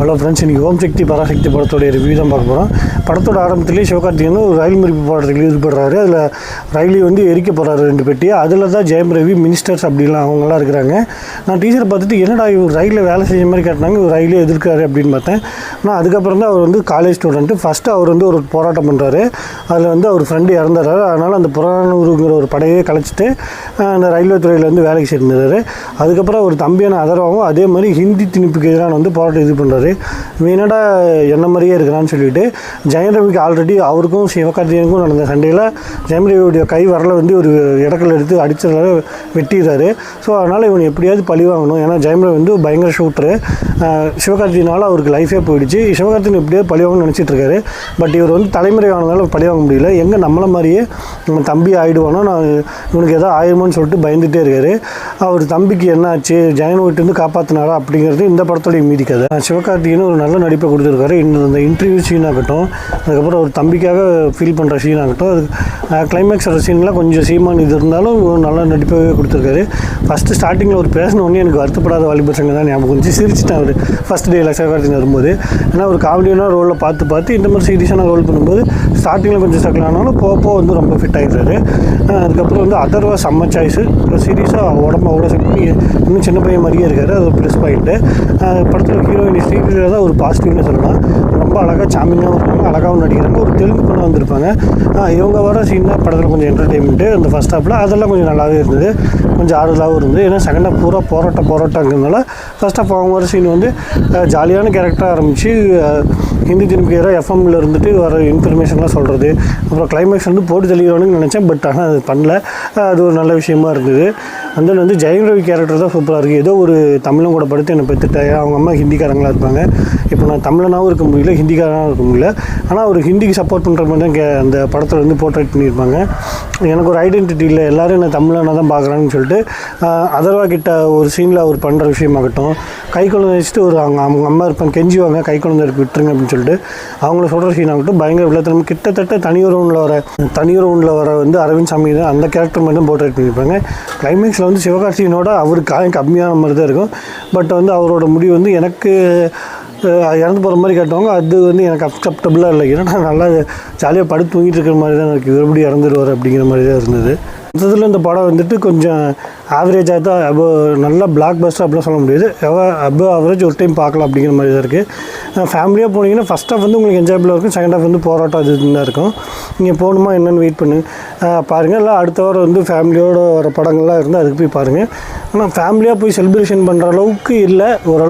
Hello friends, இன்றைக்கி ஓம் சக்தி பராசக்தி படத்தோடைய review தான் பார்க்க போகிறோம். படத்தோட ஆரம்பத்திலேயே சிவகார்த்திகேயன் ஒரு ரயில் மறிப்பு போராட்டத்தில் ஈடுபடுறாரு. அதில் ரயிலை வந்து எரிக்க போகிறாரு 2 பெட்டியை. அதில் தான் ஜெயம் ரவி, மினிஸ்டர்ஸ் அப்படிலாம் அவங்களாம் இருக்கிறாங்க. நான் டீச்சரை பார்த்துட்டு என்னடா இவர் ரயிலில் வேலை செஞ்ச மாதிரி காட்டினாங்க, இவர் ரயிலே எதிர்க்கிறாரு அப்படின்னு பார்த்தேன். ஆனால் அதுக்கப்புறம் தான் அவர் வந்து காலேஜ் ஸ்டூடெண்ட்டு. ஃபஸ்ட்டு அவர் வந்து ஒரு போராட்டம் பண்ணுறாரு. அதில் வந்து அவர் ஃப்ரெண்டு இறந்துறாரு. அதனால் அந்த புறநானூறுங்கிற ஒரு படையே கலைச்சிட்டு அந்த ரயில்வே துறையில் வந்து வேலைக்கு சேர்ந்துறாரு. அதுக்கப்புறம் ஒரு தம்பியான அதர்வாவும் அதே மாதிரி ஹிந்தி திணிப்புக்கு எதிரான வந்து போராட்டம் இது பண்ணுறாரு. என்னடா என்ன மாதிரியே இருக்கிறான்னு சொல்லிட்டு ஜெயம் ரவிக்கு ஆல்ரெடி அவருக்கும் சிவகார்த்திகேயனுக்கும் நடந்த சண்டையில் ஜெயம் ரவியுடைய கை வரல வந்து ஒரு இடத்துல எடுத்து அடித்ததால வெட்டிடுறாரு. ஸோ அதனால் இவன் எப்படியாவது பழி வாங்கணும். ஏன்னா ஜெயம் ரவி வந்து பயங்கர ஷூட்ரு. சிவகார்த்திகேயனால் அவருக்கு லைஃபே போயிடுச்சு. சிவகார்த்திகேயன் எப்படியாவது பழி வாங்கணும்னு நினச்சிட்டு இருக்காரு. பட் இவர் வந்து தலைமுறை ஆனதால பழி வாங்க முடியல. எங்கே நம்மளை மாதிரியே நம்ம தம்பி ஆகிடுவானோ, நான் இவனுக்கு எதாவது ஆயிடுமோன்னு சொல்லிட்டு பயந்துகிட்டே இருக்காரு. அவர் தம்பிக்கு என்ன ஆச்சு, ஜெயன் வீட்டிலேருந்து காப்பாற்றினாரா அப்படிங்கிறது இந்த படத்தோடைய மீதி கதை. சிவகார்த்திகேயன் ஒரு நல்ல நடிப்பை கொடுத்துருக்காரு. இந்த இன்டர்வியூ சீன் ஆகட்டும், அதுக்கப்புறம் ஒரு தம்பிக்காக ஃபீல் பண்ணுற சீன் ஆகட்டும், அது கிளைமேக்ஸ் சீன்லாம் கொஞ்சம் சீமான் இது இருந்தாலும் ஒரு நல்ல நடிப்பாகவே கொடுத்துருக்காரு. ஃபஸ்ட்டு ஸ்டார்டிங்கில் ஒரு பேசினோடனே எனக்கு வருத்தப்படாத வாலிபர் சங்கம் தான் ஞாபகம் கொஞ்சம் சிரிச்சிட்டேன். அவர் ஃபஸ்ட் டேயில் சிவகார்த்திகேயன் வரும்போது, ஏன்னா ஒரு காமெடியான ரோலில் பார்த்து இந்த மாதிரி சீரியஸான ரோல் பண்ணும்போது ஸ்டார்டிங்கில் கொஞ்சம் ஸ்ட்ரகிள் ஆனாலும் போக வந்து ரொம்ப ஃபிட் ஆகிடுறாரு. அதுக்கப்புறம் வந்து அதர்வா செம்ம சாய்ஸு. சீரியஸாக உடம்பு அவ்வளோ செட் பண்ணி இன்னும் சின்ன பையன் மாதிரியே இருக்காரு. அது ஒரு ப்ளஸ் பாயிண்ட்டு. படத்தில் ஹீரோயின் ஸ்ரீபிரியா தான் ஒரு பாசிட்டிவ்னு சொல்லலாம். ரொம்ப அழகாக சாமிங்காகவும் இருக்காங்க, அழகாகவும் நடிக்கிறாங்க. ஒரு தெலுங்கு பொண்ணு வந்திருப்பாங்க. இவங்க வர சீன் தான் படத்தில் கொஞ்சம் என்டர்டெயின்மெண்ட்டு. அந்த ஃபஸ்ட் ஹாஃபில் அதெல்லாம் கொஞ்சம் நல்லாவே இருந்தது, கொஞ்சம் ஆறுதலாகவும் இருந்தது. ஏன்னா செகண்ட் ஹாஃப் பூரா போராட்டங்கிறதுனால ஃபஸ்ட் ஹாஃப் அவங்க வர சீன் வந்து ஜாலியான கேரக்டராக ஆரம்பித்து ஹிந்தி திரும்பி எஃப்எம்மில் இருந்துட்டு வர இன்ஃபர்மேஷன்லாம் சொல்கிறது. அப்புறம் கிளைமேக்ஸ் வந்து போட்டு தெளிவானுன்னு நினச்சேன். பட் ஆனால் அது பண்ணல. அது ஒரு நல்ல விஷயமா இருந்தது. அந்த வந்து ஜெயம் ரவி கேரக்டர் தான் சூப்பராக இருக்குது. ஏதோ ஒரு தமிழும் கூட படுத்து என்னை பெற்றுட்டேன். அவங்க அம்மா ஹிந்திக்காரங்களாக இருப்பாங்க. இப்போ நான் தமிழனாகவும் இருக்க முடியல, ஹிந்திக்காரனாகவும் இருக்க முடியல. ஆனால் ஒரு ஹிந்திக்கு சப்போர்ட் பண்ணுற மாதிரி தான் அந்த படத்தில் வந்து போர்ட்ரேட் பண்ணியிருப்பாங்க. எனக்கு ஒரு ஐடென்டிட்டி இல்லை, எல்லோரும் என்ன தமிழனாக தான் பார்க்குறாங்கன்னு சொல்லிட்டு அதர்வா கிட்ட ஒரு சீனில் அவர் பண்ணுற விஷயமாகட்டும், கை குழந்தை வச்சுட்டு அவங்க அம்மா இருப்பாங்க, கெஞ்சுவாங்க, கை குழந்தை விட்டுருங்க அப்படின்னு சொல்லிட்டு அவங்கள சொல்கிற சீன் ஆகட்டும் பயங்கர விளத்தனம். கிட்டத்தட்ட தனியுறவுல வர வந்து அரவிந்த் சாமி தான் அந்த கேரக்டர் மட்டும் போர்ட்ரேட் பண்ணியிருப்பாங்க. கிளைமேக்ஸில் வந்து சிவகார்த்திகேயனோட அவருக்கு காயம் கம்மியான மாதிரி தான் இருக்கும். பட் வந்து அவரோட முடிவு வந்து எனக்கு இறந்து போகிற மாதிரி காட்டுவாங்க. அது வந்து எனக்கு அக்செப்டபுளாக இல்லை. ஏன்னா நான் நல்லா ஜாலியாக படுத்து தூங்கிட்டு இருக்கிற மாதிரி தான் எனக்கு எப்படி இறந்துடுவார் அப்படிங்கிற மாதிரி தான் இருந்தது. மொத்தத்தில் இந்த படம் வந்துட்டு கொஞ்சம் ஆவரேஜாக தான், நல்லா பிளாக் பஸ்டர் அப்படிலாம் சொல்ல முடியாது. ஆவரேஜ் ஒரு டைம் பார்க்கலாம் அப்படிங்கிற மாதிரி தான் இருக்குது. ஃபேமிலியாக போனீங்கன்னா ஃபஸ்ட் ஹாஃப் வந்து உங்களுக்கு என்ஜாயபிளாக இருக்கும், செகண்ட் ஹாஃப் வந்து போராட்டம் அது தான் இருக்கும். நீங்கள் போகணுமா என்னென்னு வெயிட் பண்ணி பாருங்கள். இல்லை அடுத்த வாரம் வந்து ஃபேமிலியோடு வர படங்கள்லாம் இருந்தால் அதுக்கு போய் பாருங்கள். ஆனால் ஃபேமிலியாக போய் செலிப்ரேஷன் பண்ணுற அளவுக்கு இல்லை, ஓரளவு